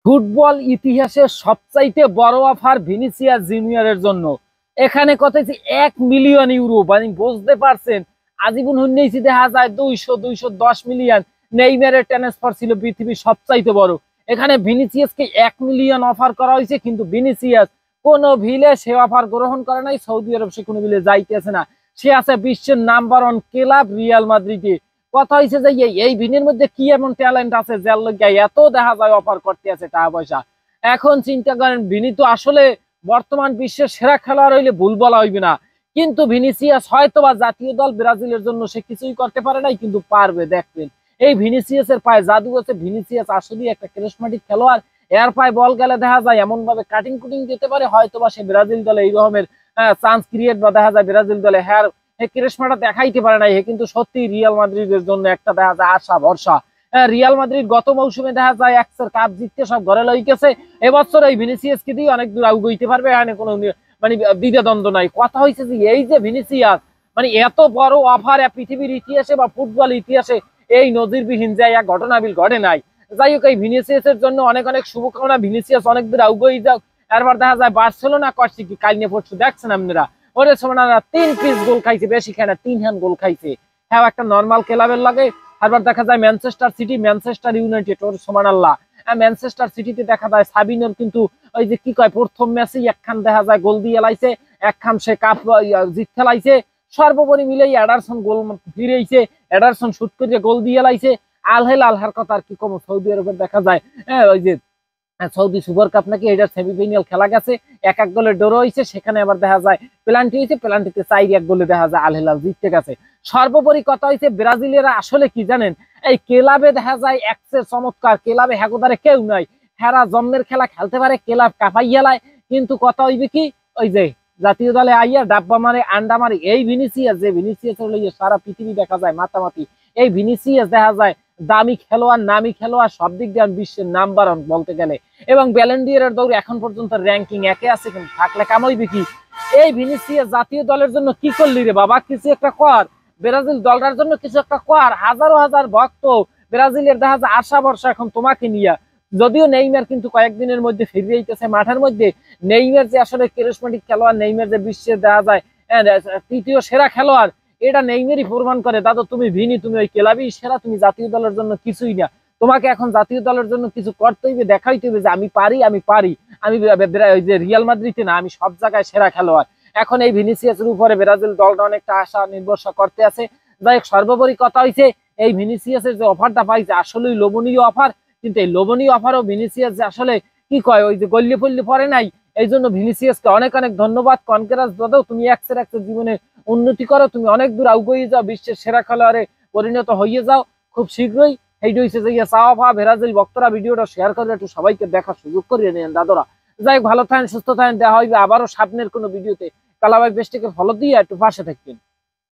Football ইতিহাসের সবচাইতে বড় অফার ভিনিসিয়াস জুনিয়রের জন্য। এখানে কত 1 মিলিয়ন ইউরো, মানে বুঝতে পারছেন আজীবন হইনেছি দেখা যায় 200-210 মিলিয়ন। নেইমারের ট্রান্সফার ছিল পৃথিবীর সবচাইতে বড়। এখানে ভিনিসিয়াসকে 1 মিলিয়ন অফার করা হয়েছে, কিন্তু ভিনিসিয়াস কোন ভিলে সে অফার গ্রহণ করে নাই। সৌদি আরব সে কোনো ভিলে যাইতেছে না, সে আছে বিশ্বের নাম্বার 1 ক্লাব রিয়াল মাদ্রিদে। কথা হয়েছে যে এই ভিনের মধ্যে কি এমন ট্যালেন্ট আছে যার লগে এত দেখা যায় অফার করতে আছে টাকা পয়সা। এখন চিন্তা করেন, ভিনি তো আসলে বর্তমান বিশ্বের সেরা খেলোয়াড় হইলে ভুল বলা হইবে না। কিন্তু ভিনিসিয়াস হয়তোবা জাতীয় দল ব্রাজিলের জন্য সে কিছুই করতে পারে নাই, কিন্তু পারবে দেখবেন। এই ভিনিসিয়াসের পায়ে জাদু আছে। ভিনিসিয়াস আসলেই একটা ক্যারিজমাটিক খেলোয়াড়। এর পায়ে বল গেলে দেখা যায় এমন ভাবে কাটিং কুটিং দিতে পারে, হয়তোবা সে ব্রাজিল দলে এই রকমের চান্স ক্রিয়েট বা দেখা যায় ব্রাজিল দলে হ্যার ক্যারিজমাটা দেখাইতে পারে নাই। কিন্তু সত্যি রিয়াল মাদ্রিদের জন্য একটা দেখা যায় আশা ভরসা। রিয়াল মাদ্রিদ গত মৌসুমে দেখা যায় এক্সের কাপ জিততে সব ঘরে লই গেছে। এবছর এই ভিনিসিয়াস কে দিয়ে অনেক দূর আগুইতে পারবে, এখানে কোনো মানে দ্বিধাদ্বন্দ্ব নাই। কথা হয়েছে যে এই যে ভিনিসিয়াস, মানে এত বড় অফার পৃথিবীর ইতিহাসে বা ফুটবল ইতিহাসে এই নজিরবিহীন যে এক ঘটনাবিল ঘটে নাই। যাই হোক, এই ভিনিসিয়াসের জন্য অনেক অনেক শুভকামনা। ভিনিসিয়াস অনেক দূর আগুই যাও। এরপর দেখা যায় বার্সেলোনা করছে কি কাল নিয়ে পড়ছে দেখছেন আপনারা। ওরে সোমানা 3 পিস গোল খাইছে, বেশি খায় না, 3 হ্যান্ড গোল খাইছে। হ্যাঁ, একটা নর্মাল ক্লাবের লাগে। আবার দেখা যায় ম্যানচেস্টার সিটি, ম্যানচেস্টার ইউনাইটেড, ওর সুবহানাল্লাহ। ম্যানচেস্টার সিটিতে দেখা যায় সাবিনোর কিন্তু ওই যে কি কয় প্রথম ম্যাচেই একখান দেখা যায় গোল দিয়ে লাইছে, একখান সে কাপ জিততে লাইছে। সর্বোপরি মিলেই এডারসন গোল ফিরেছে, এডারসন শুট করে গোল দিয়ে লাইছে। আল হেলাল কথা আর কি কম। সৌদি আরবের দেখা যায় ওই যে সৌদি সুপার কাপ নাকি এটার সেমিফাইনাল খেলা গেছে, 1-1 গোলে ড্র হয়েছে। সেখানে আবার দেখা যায় পেনাল্টি হয়েছে, পেনাল্টিতে 4-1 গোলে দেখা যায় আল হেলাল জিততে গেছে। সর্বোপরি কথা হয়েছে ব্রাজিলেরা আসলে কি জানেন, এই ক্লাবে দেখা যায় একসের চমৎকার। ক্লাবে হ্যাগোদারে কেউ নাই, হেরা জন্মের খেলা খেলতে পারে, ক্লাব কাপাইয়ালায়। কিন্তু কথা হইবে কি, ওই যে জাতীয় দলে আইয়া ডাব্বা মারে, আন্ডা মারে। এই ভিনিসিয়াস, যে ভিনিসিয়াস হলো সারা পৃথিবী দেখা যায় মাতামাতি। এই ভিনিসিয়াস দেখা যায় দামি খেলোয়াড়, নামি খেলোয়াড়, সব দিক দিয়ে বিশ্বের নাম্বার 1 বলতে গেলে। এবং ব্যালন ডি অরের দৌড় এখন পর্যন্ত র্যাঙ্কিং 1-এ আছে, কিন্তু থাকলে কামাইবে কি। এই ভিনিসিয়াস জাতীয় দলের জন্য কি করলি রে বাবা, কিছু একটা কর। ব্রাজিল দলটার জন্য কিছু একটা কর। হাজারো হাজার ভক্ত ব্রাজিলের দেখা যায় আশা ভরসা এখন তোমাকে নিয়ে। যদিও নেইমার কিন্তু কয়েকদিনের মধ্যে ফিরে যাইতেছে মাঠের মধ্যে। নেইমার যে আসলে ক্যারিজমাটিক খেলোয়াড়, নেইমার যে বিশ্বের দেখা যায় 3য় সেরা খেলোয়াড়, এটা নেইমারই প্রমাণ করে। দাদা তুমি ভিনি, তুমি ওই ক্লাবই সেরা, তুমি জাতীয় দলের জন্য কিছুই না। তোমাকে এখন জাতীয় দলের জন্য কিছু করতে হইবে, দেখাইতে হইবে যে আমি পারি, আমি পারি। আমি ওই যে রিয়াল মাদ্রিদে না, আমি সব জায়গায় সেরা খেলোয়াড়। এখন এই ভিনিসিয়াসের উপরে ব্রাজিল দলটা অনেকটা আশা নির্ভরসা করতে আছে। যাই হোক, সর্বোপরি কথা হয়েছে এই ভিনিসিয়াসের যে অফারটা পাইছে আসলেই লোভনীয় অফার। কিন্তু এই লোভনীয় অফারও ভিনিসিয়াস যে আসলে কি কয়, ওই যে গল্লি ফল্লি পরে নাই। এই জন্য ভিনিসিয়াসকে অনেক অনেক ধন্যবাদ। কনগ্রেস দাদাও, তুমি একসের জীবনে উন্নতি করো, তুমি অনেক দূর আগুয়ে যাও, বিশ্বের সেরা খেলোয়াড়ে পরিণত হয়ে যাও খুব শীঘ্রই। এইটা হচ্ছে যে চাওয়া ব্রাজিল ভক্তরা ভিডিওটা শেয়ার করে একটু সবাইকে দেখার সুযোগ করিয়ে নেন দাদরা। যাই হোক, ভালো থাকেন, সুস্থ থাকেন, দেখা হইবে আবারও সামনের কোনো ভিডিওতে। কালাবাই পেজটিকে ফলো দিয়ে একটু পাশে থাকবেন।